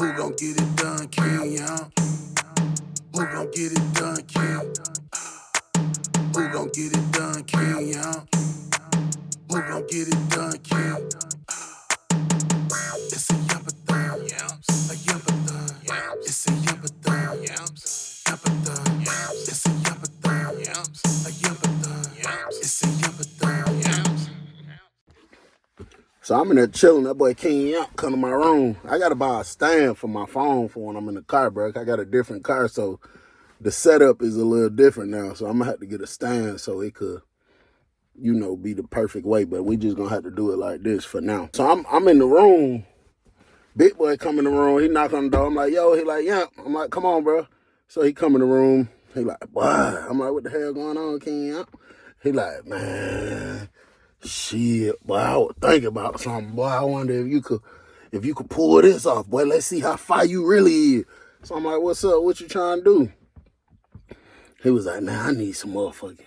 Who gon' get it done, King, young? Who gon' get it done, King? Who gon' get it done, King, young? Who gon' get it done, King? It's a Yampathon, a Yampathon. It's a Yampathon, Yampathon. It's a Yampathon, a Yampathon. It's a Yampathon. So I'm in there chilling. That boy King Yamp come to my room. I gotta buy a stand for my phone for when I'm in the car, bro. I got a different car, so the setup is a little different now. So I'm gonna have to get a stand so it could, be the perfect way. But we just gonna have to do it like this for now. So I'm in the room. Big boy come in the room. He knock on the door. I'm like, yo. He like, Yamp. I'm like, come on, bro. So he come in the room. He like, boy. I'm like, what the hell going on, King Yamp? He like, man. Shit, boy, I was thinking about something, boy. I wonder if you could pull this off, boy. Let's see how far you really is. So I'm like, what's up? What you trying to do? He was like, man, I need some motherfucking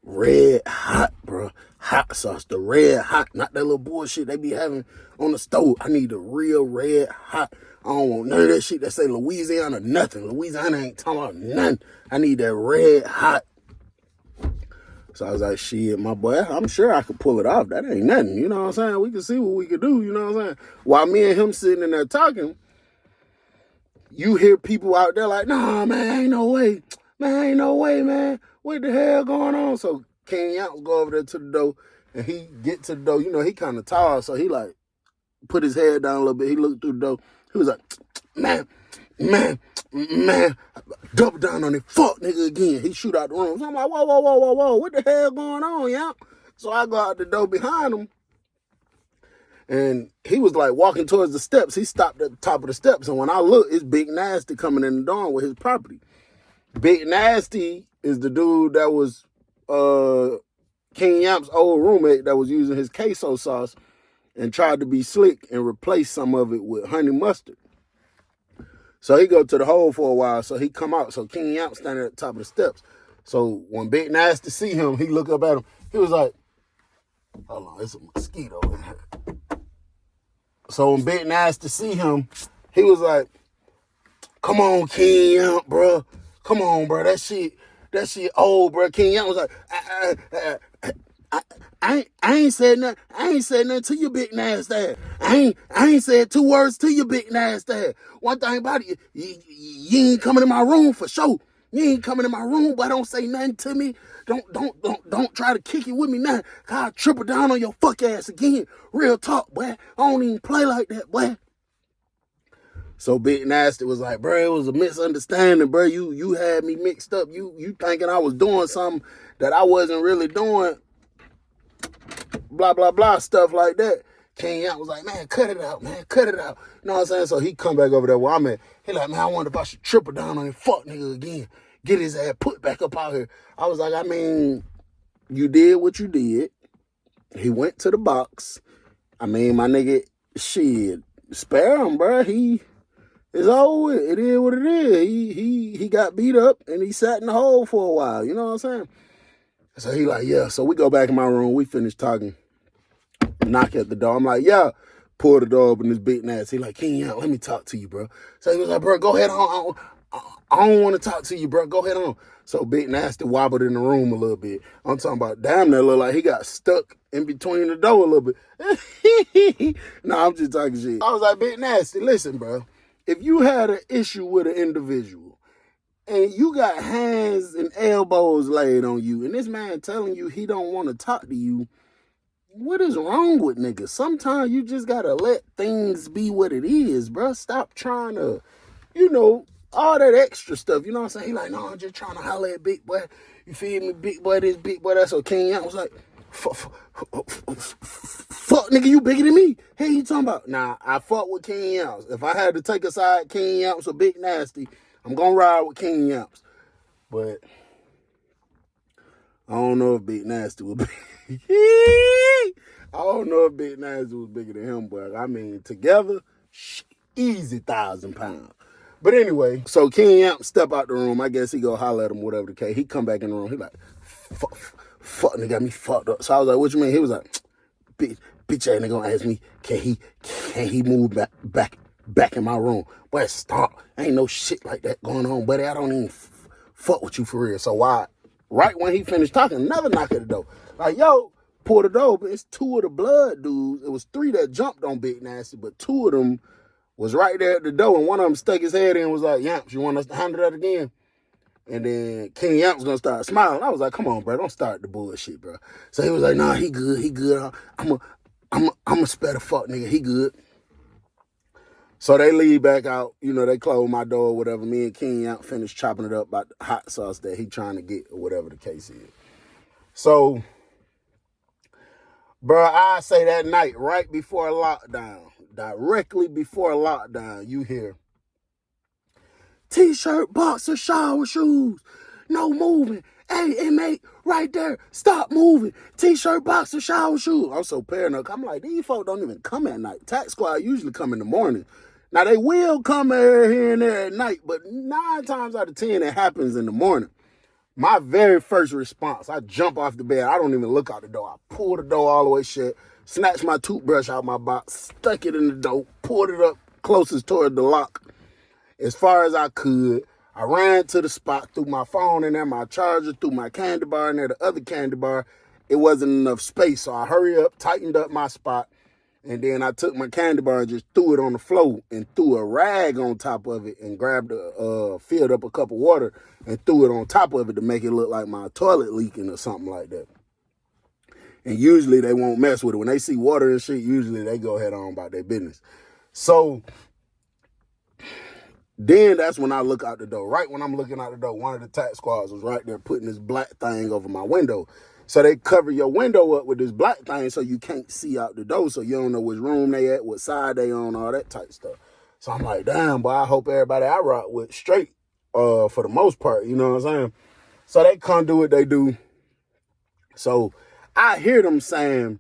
red hot, bro. Hot sauce, the red hot, not that little bullshit they be having on the stove. I need the real red hot. I don't want none of that shit that say Louisiana, nothing. Louisiana ain't talking about nothing. I need that red hot. So I was like, shit, my boy, I'm sure I could pull it off. That ain't nothing, you know what I'm saying? We can see what we could do, you know what I'm saying? While me and him sitting in there talking, you hear people out there like, nah, man, ain't no way. Man, ain't no way, man. What the hell going on? So King Yamps go over there to the door, and he get to the door. He kind of tall, so he like put his head down a little bit. He looked through the door. He was like, man, double down on it, fuck nigga again. He shoot out the room. So I'm like, whoa, what the hell going on, Yamp? So I go out the door behind him, and he was like walking towards the steps. He stopped at the top of the steps, and when I look, it's Big Nasty coming in the door with his property. Big Nasty is the dude that was King Yamp's old roommate that was using his queso sauce and tried to be slick and replace some of it with honey mustard. So he go to the hole for a while, so he come out. So King Yamp standing at the top of the steps. So when Big Nasty see him, he look up at him. He was like, hold on, it's a mosquito in here. So when Big Nasty see him, he was like, come on, King Yamp, bro. Come on, bro. That shit old, bro. King Yamp was like, I ain't said nothing. I ain't said nothing to you, Big Nasty. I ain't said 2 words to you, Big Nasty. One thing about it, you ain't coming in my room for sure. You ain't coming in my room, but don't say nothing to me. Don't try to kick it with me now. I'll triple down on your fuck ass again. Real talk, boy. I don't even play like that, boy. So Big Nasty was like, bro, it was a misunderstanding, bro. You had me mixed up. You thinking I was doing something that I wasn't really doing. Blah, blah, blah, stuff like that. King Yamp was like, man, cut it out, man. Cut it out. You know what I'm saying? So he come back over there where I'm at. He like, man, I wonder if I should triple down on him. Fuck nigga again. Get his ass put back up out here. I was like, I mean, you did what you did. He went to the box. I mean, my nigga, shit, spare him, bro. It's over. It is what it is. He got beat up and he sat in the hole for a while. You know what I'm saying? So he like, yeah. So we go back in my room. We finish talking. Knock at the door. I'm like, yeah. Pull the door open. This Big Nasty. He like, King Yamp, let me talk to you, bro. So he was like, bro, go ahead on. I don't want to talk to you, bro. Go ahead on. So Big Nasty wobbled in the room a little bit. I'm talking about, damn, that look like he got stuck in between the door a little bit. No, I'm just talking shit. I was like, Big Nasty, listen, bro. If you had an issue with an individual and you got hands and elbows laid on you and this man telling you he don't want to talk to you, what is wrong with niggas? Sometimes you just got to let things be what it is, bro. Stop trying to, all that extra stuff. You know what I'm saying? He like, no, I'm just trying to holler at big boy. You feel me? Big boy this, big boy that. So King Yamp was like, fuck nigga, you bigger than me. Hey, you talking about? Nah, I fuck with King Yamps. If I had to take a side, King Yamps or Big Nasty, I'm gonna ride with King Yamps. But I don't know if Big Nasty would be. I don't know if Big Nasty was bigger than him, but I mean, together, easy 1,000 pounds. But anyway, so King Yamp step out the room. I guess he go holler at him, whatever the case. He come back in the room. He like, fuck, nigga got me fucked up. So I was like, what you mean? He was like, bitch ass nigga gonna ask me, can he move back back in my room. Boy, stop. Ain't no shit like that going on, buddy. I don't even fuck with you for real. So why? Right when he finished talking, another knock at the door. Like, yo, pull the door, but it's two of the blood dudes. It was three that jumped on Big Nasty, but two of them was right there at the door, and one of them stuck his head in and was like, Yamps, you want us to handle that again? And then King Yamps gonna start smiling. I was like, come on, bro, don't start the bullshit, bro. So he was like, nah, he good. I'm a spare the fuck nigga, he good. So they leave back out, they close my door or whatever. Me and King Yamp finish chopping it up about the hot sauce that he trying to get or whatever the case is. So, bro, I say that night, right before lockdown, directly before lockdown, you hear T-shirt, boxer, shower shoes, no moving. Hey, inmate, right there, stop moving. T-shirt, boxer, shower shoes. I'm so paranoid. I'm like, these folks don't even come at night. Tax squad usually come in the morning. Now, they will come here and there at night, but 9 times out of 10, it happens in the morning. My very first response, I jump off the bed. I don't even look out the door. I pull the door all the way shut, snatch my toothbrush out my box, stuck it in the door, pulled it up closest toward the lock as far as I could. I ran to the spot, threw my phone in there, my charger, threw my candy bar in there, the other candy bar. It wasn't enough space, so I hurried up, tightened up my spot, and then I took my candy bar and just threw it on the floor and threw a rag on top of it and grabbed filled up a cup of water and threw it on top of it to make it look like my toilet leaking or something like that. And usually they won't mess with it. When they see water and shit, usually they go head on about their business. So then that's when I look out the door. Right when I'm looking out the door, one of the tax squads was right there putting this black thing over my window. So they cover your window up with this black thing so you can't see out the door, so you don't know which room they at, what side they on, all that type stuff. So I'm like, damn, boy, I hope everybody I rock with straight for the most part, you know what I'm saying? So they come do what they do. So I hear them saying,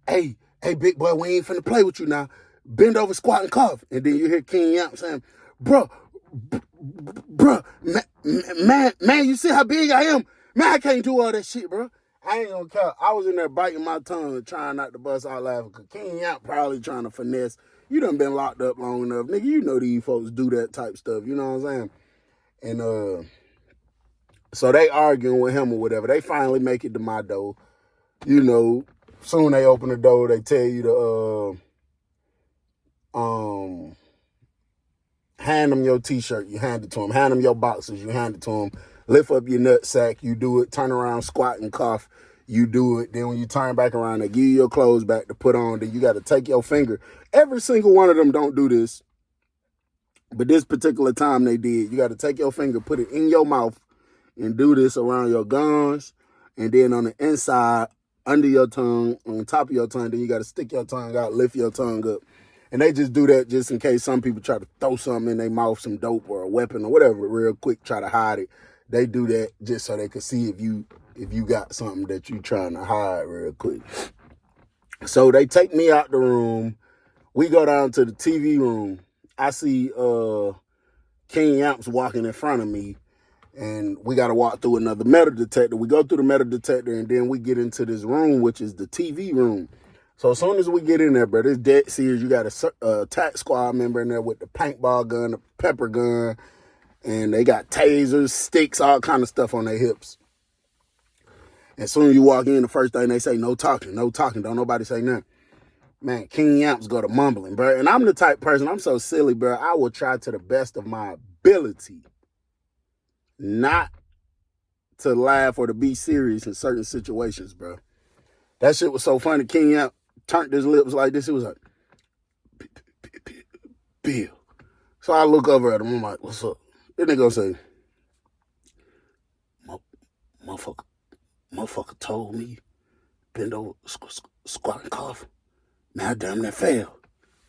hey, big boy, we ain't finna play with you now. Bend over, squat, and cough. And then you hear King Yamp saying, bro, man, you see how big I am? Man, I can't do all that shit, bro. I ain't gonna count. I was in there biting my tongue and trying not to bust out laughing because King Yamp probably trying to finesse. You done been locked up long enough. Nigga, you know these folks do that type stuff. You know what I'm saying? And so they arguing with him or whatever. They finally make it to my door. Soon they open the door, they tell you to hand them your t-shirt, you hand it to them. Hand them your boxers, you hand it to them. Lift up your nutsack, you do it. Turn around, squat and cough, you do it. Then when you turn back around, they give you your clothes back to put on. Then you got to take your finger. Every single one of them don't do this, but this particular time they did. You got to take your finger, put it in your mouth, and do this around your gums. And then on the inside, under your tongue, on top of your tongue, then you got to stick your tongue out, lift your tongue up. And they just do that just in case some people try to throw something in their mouth, some dope or a weapon or whatever, real quick, try to hide it. They do that just so they can see if you got something that you trying to hide real quick. So they take me out the room. We go down to the TV room. I see King Yamps walking in front of me, and we got to walk through another metal detector. We go through the metal detector, and then we get into this room, which is the TV room. So as soon as we get in there, bro, it's dead serious. You got a tax squad member in there with the paintball gun, the pepper gun, and they got tasers, sticks, all kind of stuff on their hips. As soon as you walk in, the first thing they say, no talking. Don't nobody say nothing. Man, King Yamps go to mumbling, bro. And I'm the type person, I'm so silly, bro. I will try to the best of my ability not to laugh or to be serious in certain situations, bro. That shit was so funny. King Yamp turned his lips like this. It was like, Bill. So I look over at him. I'm like, what's up? Then they go say, motherfucker told me, bend over, squat and cough. Man, I damn near fell.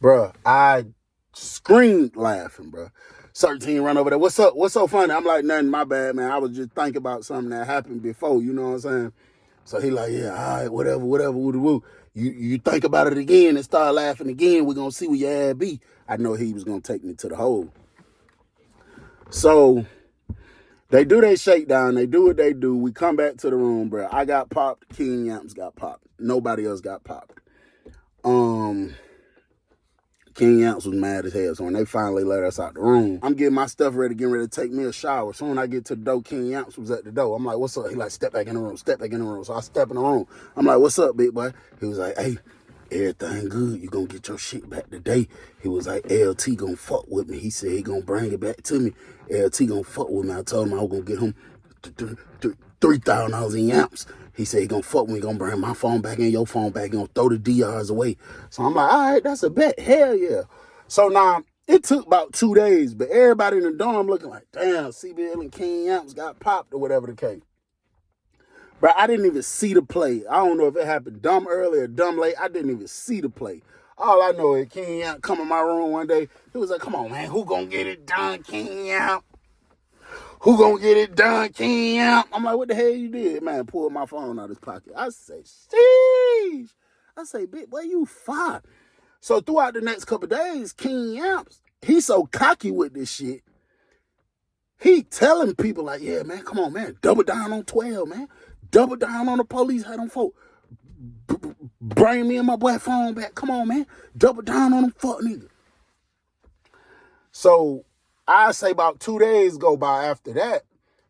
Bruh, I screamed laughing, bruh. 13 run over there. What's up? What's so funny? I'm like, nothing, my bad, man. I was just thinking about something that happened before, you know what I'm saying? So he like, yeah, all right, whatever, woo. You think about it again and start laughing again, we're going to see where your ass be. I know he was going to take me to the hole. So they do their shakedown. They do what they do. We come back to the room, bro. I got popped. King Yamps got popped. Nobody else got popped. King Yamps was mad as hell. So when they finally let us out the room, I'm getting my stuff ready, getting ready to take me a shower. Soon I get to the door, King Yamps was at the door. I'm like, what's up? He like, step back in the room, step back in the room. So I step in the room. I'm like, what's up, big boy? He was like, hey, everything good. You gonna get your shit back today. He was like, LT gonna fuck with me. He said he gonna bring it back to me. LT gonna fuck with me. I told him I was gonna get him $3,000 in Yamps. He said he gonna fuck with me, gonna bring my phone back and your phone back, gonna throw the DRs away. So I'm like, all right, that's a bet. Hell yeah. So now it took about 2 days, but everybody in the dorm looking like, damn, CBL and King Yamps got popped or whatever the case. Bro, I didn't even see the play. I don't know if it happened dumb early or dumb late. I didn't even see the play. All I know is King Yamp come in my room one day. He was like, come on, man, who gonna get it done, King Yamp? Who gonna get it done, King Yamp? I'm like, what the hell you did? Man, pulled my phone out of his pocket. I say, sheesh. I say, bitch, where you fired? So throughout the next couple of days, King Yamps, he's so cocky with this shit. He telling people like, yeah, man, come on, man, double down on 12, man. Double down on the police hat on folk. Bring me and my boy phone back. Come on, man. Double down on them fuck niggas. So I say about 2 days go by after that.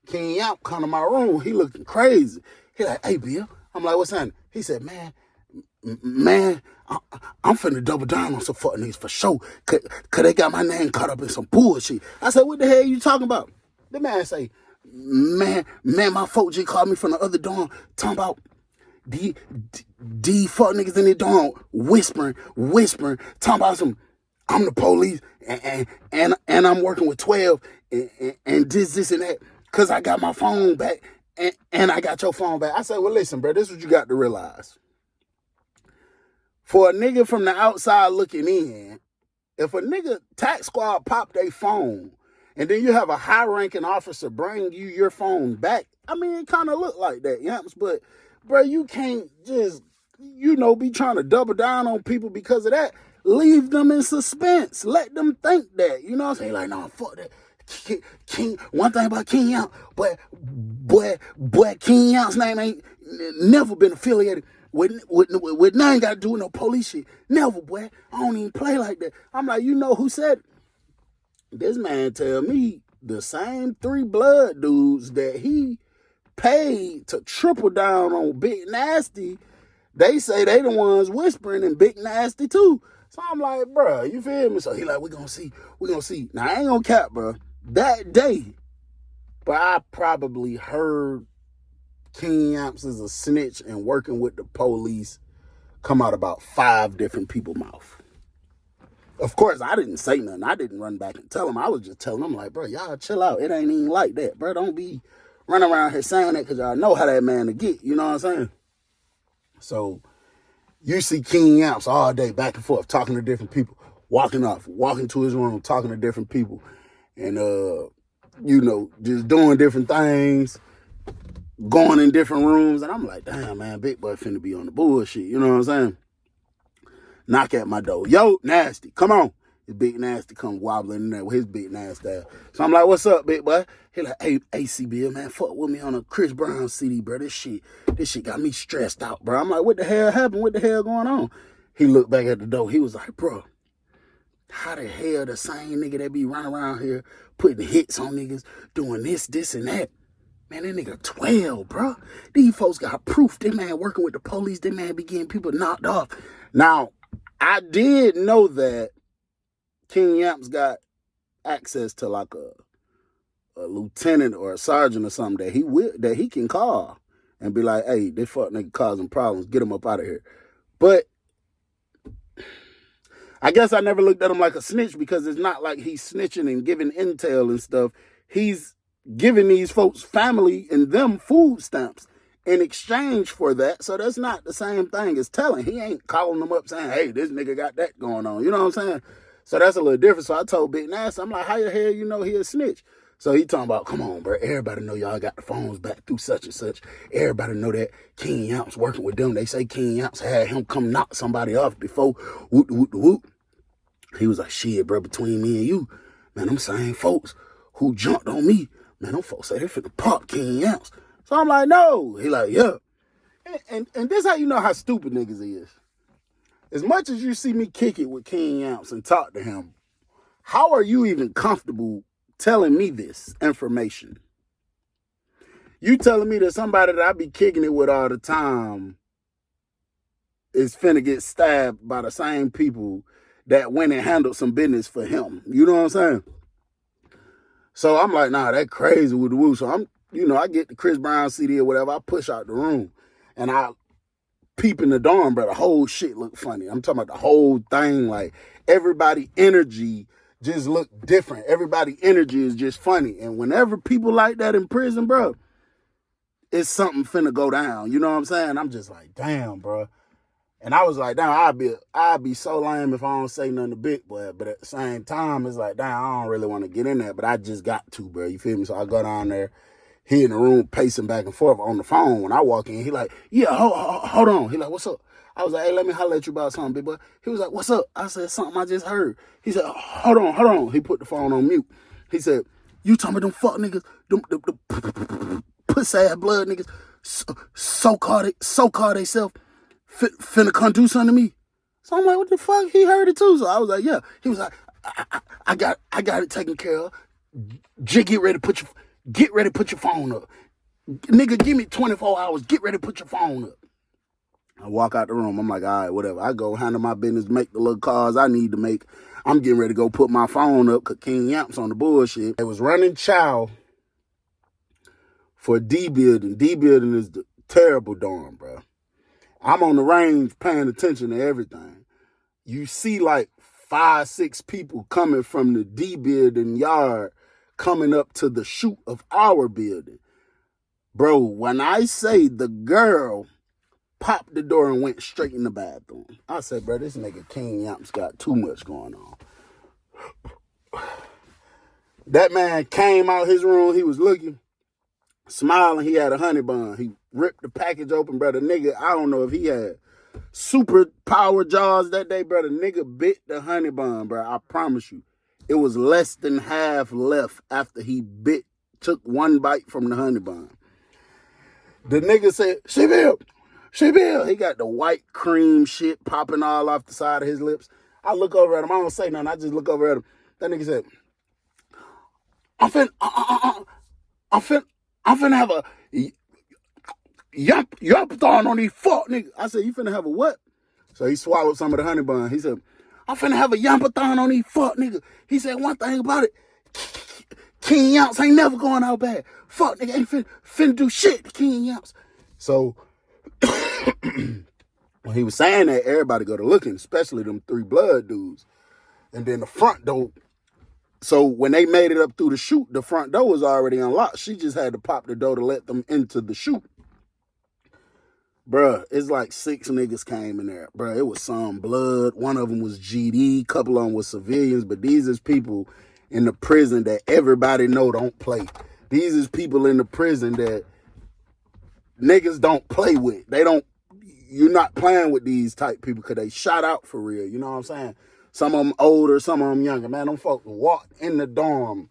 King Yamp come to my room. He looking crazy. He like, hey, Bill. I'm like, what's happening? He said, man, I'm finna double down on some fuck niggas for sure. Cause they got my name caught up in some bullshit. I said, what the hell you talking about? The man say, man, my folks just called me from the other dorm talking about these fuck niggas in the dorm whispering, talking about some, I'm the police and I'm working with 12 and this and that because I got my phone back and I got your phone back. I said, well, listen, bro, this is what you got to realize. For a nigga from the outside looking in, if a nigga tax squad pop their phone and then you have a high-ranking officer bring you your phone back, I mean, it kind of look like that, Yamps, but, bro, you can't just, be trying to double down on people because of that. Leave them in suspense. Let them think that. You know what I'm saying? Like, no, fuck that. King, one thing about King Yamp, but King Yamp's name ain't never been affiliated with nothing got to do with no police shit. Never, boy. I don't even play like that. I'm like, you know who said it? This man tell me the same 3 blood dudes that he paid to triple down on Big Nasty, they say they the ones whispering in Big Nasty too. So I'm like, bro, you feel me? So he like, we gonna see. Now I ain't gonna cap, bro. That day, but I probably heard King Yamps is a snitch and working with the police come out about 5 different people's mouth. Of course, I didn't say nothing. I didn't run back and tell him. I was just telling them, like, bro, y'all chill out. It ain't even like that, bro. Don't be running around here saying that because y'all know how that man to get. You know what I'm saying? So you see King Yamps all day back and forth talking to different people, walking to his room, talking to different people, and just doing different things, going in different rooms. And I'm like, damn, man, big boy finna be on the bullshit. You know what I'm saying? Knock at my door. Yo, Nasty, come on. His Big Nasty come wobbling in there with his big nasty ass. So I'm like, what's up, big boy? He like, hey, ACB, man, fuck with me on a Chris Brown CD, bro. This shit got me stressed out, bro. I'm like, what the hell happened? What the hell going on? He looked back at the door. He was like, bro, how the hell the same nigga that be running around here putting hits on niggas, doing this, and that? Man, that nigga 12, bro. These folks got proof. That man working with the police. That man be getting people knocked off. Now, I did know that King Yamps got access to like a lieutenant or a sergeant or something that he can call and be like, hey, this fuck nigga causing problems. Get him up out of here. But I guess I never looked at him like a snitch because it's not like he's snitching and giving intel and stuff. He's giving these folks family and them food stamps in exchange for that. So that's not the same thing as telling. He ain't calling them up saying, hey, this nigga got that going on. You know what I'm saying? So that's a little different. So I told Big Nasty, I'm like, how the hell you know he a snitch? So he talking about, come on, bro. Everybody know y'all got the phones back through such and such. Everybody know that King Yamps working with them. They say King Yamps had him come knock somebody off before. Whoop. He was like, shit, bro, between me and you, man, them same folks who jumped on me, man, them folks say they finna pop King Yamps. So I'm like, no. He like, yeah. And this how you know how stupid niggas is. as much as you see me kick it with King Yamps and talk to him, how are you even comfortable telling me this information? You telling me that somebody that I be kicking it with all the time is finna get stabbed by the same people that went and handled some business for him. You know what I'm saying? So I'm like, nah, that crazy with the woo. So I get the Chris Brown CD or whatever. I push out the room and I peep in the dorm, bro. The whole shit look funny. I'm talking about the whole thing. Like, everybody energy just look different. Everybody energy is just funny. And whenever people like that in prison, bro, it's something finna go down. You know what I'm saying? I'm just like, damn, bro. And I was like, damn, I'd be so lame if I don't say nothing to Big Boy. But at the same time, it's like, damn, I don't really want to get in there. But I just got to, bro. You feel me? So I go down there. He in the room pacing back and forth on the phone. When I walk in, he like, yeah, hold on. He like, what's up? I was like, hey, let me holler at you about something, big boy. He was like, what's up? I said, something I just heard. He said, hold on. He put the phone on mute. He said, you talking about them fuck niggas, them pussy ass blood niggas, so-called they self finna come do something to me. So I'm like, what the fuck? He heard it too. So I was like, yeah. He was like, I got it taken care of. Get ready to put your phone up. Nigga, give me 24 hours. Get ready to put your phone up. I walk out the room. I'm like, all right, whatever. I go handle my business, make the little calls I need to make. I'm getting ready to go put my phone up because King Yamps on the bullshit. It was running chow for D building. D building is the terrible dorm, bro. I'm on the range paying attention to everything. You see like 5, 6 people coming from the D building yard coming up to the chute of our building. Bro, when I say the girl popped the door and went straight in the bathroom, I said, bro, this nigga King Yamps got too much going on. That man came out his room, he was looking, smiling, he had a honey bun. He ripped the package open, brother. Nigga, I don't know if he had super power jaws that day, brother. Nigga bit the honey bun, bro. I promise you. It was less than half left after he took one bite from the honey bun. The nigga said, She-Bill. He got the white cream shit popping all off the side of his lips. I look over at him. I don't say nothing. I just look over at him. That nigga said, I'm finna have a Yampathon on these fuck niggas. I said, you finna have a what? So he swallowed some of the honey bun. He said, I'm finna have a Yampathon on these fuck niggas. He said, one thing about it, King Yamps ain't never going out bad. Fuck nigga ain't finna do shit to King Yamps. So when he was saying that, everybody go to looking, especially them 3 blood dudes. And then the front door. So when they made it up through the chute, the front door was already unlocked. She just had to pop the door to let them into the chute. Bruh, it's like 6 niggas came in there. Bruh, it was some blood. One of them was GD. A couple of them was civilians. But these is people in the prison that everybody know don't play. These is people in the prison that niggas don't play with. You're not playing with these type people because they shot out for real. You know what I'm saying? Some of them older, some of them younger. Man, them folks walked in the dorm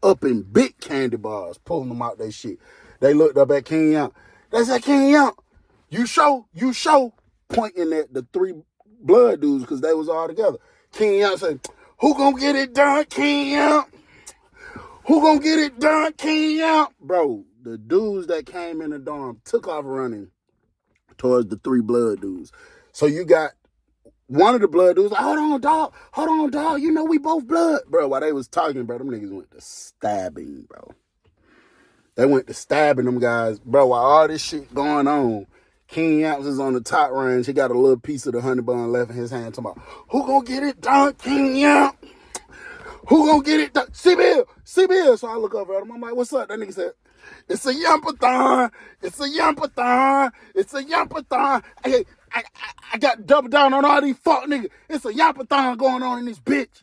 up in big candy bars, pulling them out their shit. They looked up at King Yamp. They said, King Yamp, you show, pointing at the 3 blood dudes because they was all together. King Yamp said, who gonna get it done, King Yamp? Who gonna get it done, King Yamp? Bro, the dudes that came in the dorm took off running towards the 3 blood dudes. So you got one of the blood dudes, like, hold on, dog. You know we both blood. Bro, while they was talking, bro, them niggas went to stabbing, bro. They went to stabbing them guys. Bro, while all this shit going on, King Yamps is on the top range. He got a little piece of the honey bun left in his hand. Talking about, who gonna get it done, King Yamp? Who gonna get it done? C-Bill. So I look over at him. I'm like, what's up? That nigga said, it's a Yampathon. Hey, I got double down on all these fuck niggas. It's a Yampathon going on in this bitch.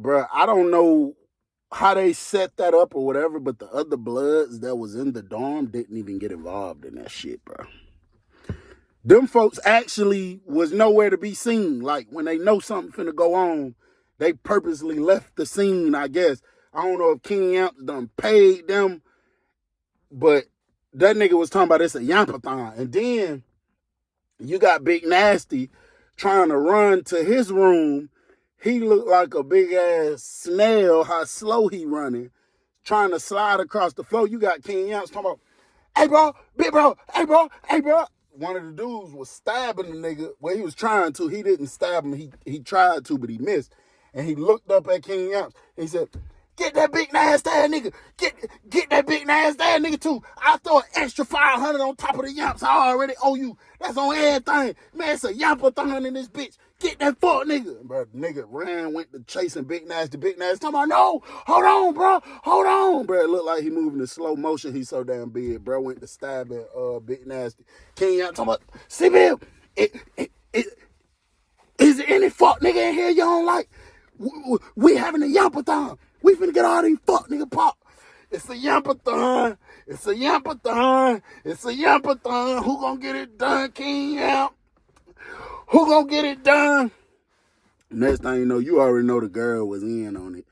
Bruh, I don't know how they set that up or whatever, but the other bloods that was in the dorm didn't even get involved in that shit, bro. Them folks actually was nowhere to be seen. Like, when they know something finna go on, they purposely left the scene, I guess. I don't know if King Yamps done paid them, but that nigga was talking about it's a Yampathon. And then You got Big Nasty trying to run to his room. He looked like a big ass snail, how slow he running, trying to slide across the floor. You got King Yamps talking about, hey bro, big bro, hey bro, hey bro. One of the dudes was stabbing the nigga. Well, he was trying to. He didn't stab him. He tried to, but he missed. And he looked up at King Yamps. He said, get that big nasty ass nigga. Get that big nasty ass nigga too. I'll throw an extra 500 on top of the Yamps I already owe you. That's on everything. Man, it's a Yampathon in this bitch. Get that fuck nigga. Bro, the nigga ran, went to chasing Big Nasty. Big Nasty talking about, no, hold on, bro. Hold on. Bro, it looked like he moving in slow motion. He's so damn big. Bro went to stab at Big Nasty. King Yamp talking about, see, Bill, is there any fuck nigga in here you don't like? We having a Yampathon. We finna get all these fuck nigga pop. It's a Yampathon. It's a Yampathon. It's a Yampathon. Who gonna get it done, King Yamp? Who gonna get it done? Next thing you know, you already know the girl was in on it.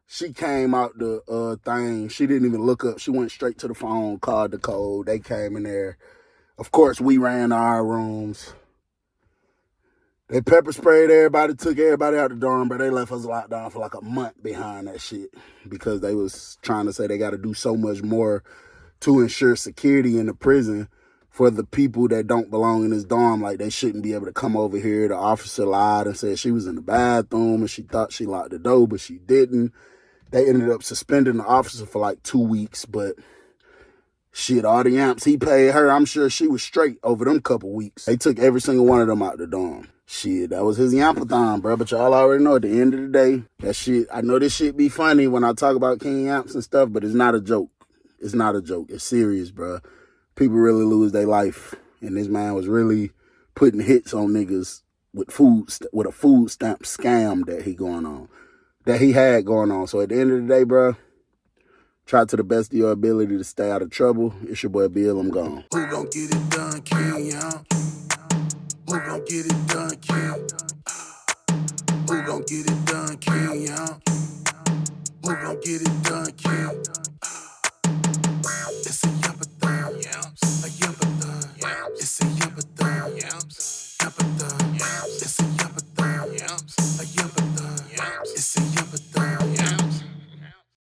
She came out the thing. She didn't even look up. She went straight to the phone, called the code. They came in there. Of course, we ran to our rooms. They pepper sprayed everybody, took everybody out the dorm, but they left us locked down for like a month behind that shit because they was trying to say they got to do so much more to ensure security in the prison for the people that don't belong in this dorm. Like, they shouldn't be able to come over here. The officer lied and said she was in the bathroom and she thought she locked the door, but she didn't. They ended up suspending the officer for like 2 weeks, but shit, all the Yamps he paid her, I'm sure she was straight over them couple weeks. They took every single one of them out the dorm. Shit, that was his Yampathon, bro. But y'all already know at the end of the day, that shit, I know this shit be funny when I talk about King Yamps and stuff, but it's not a joke. It's not a joke. It's serious, bro. People really lose their life. And this man was really putting hits on niggas with a food stamp scam that he had going on. So at the end of the day, bro, try to the best of your ability to stay out of trouble. It's your boy Bill. I'm gone. Who gon' get it done, King Yamp? Who gon' get it done, King? Who gon' get it done, King Yamp? Who gon' get it done, King? It's a Yampathon, a Yampathon. It's a Yampathon, Yampathon. It's a Yampathon, a Yampathon. It's a Yampathon.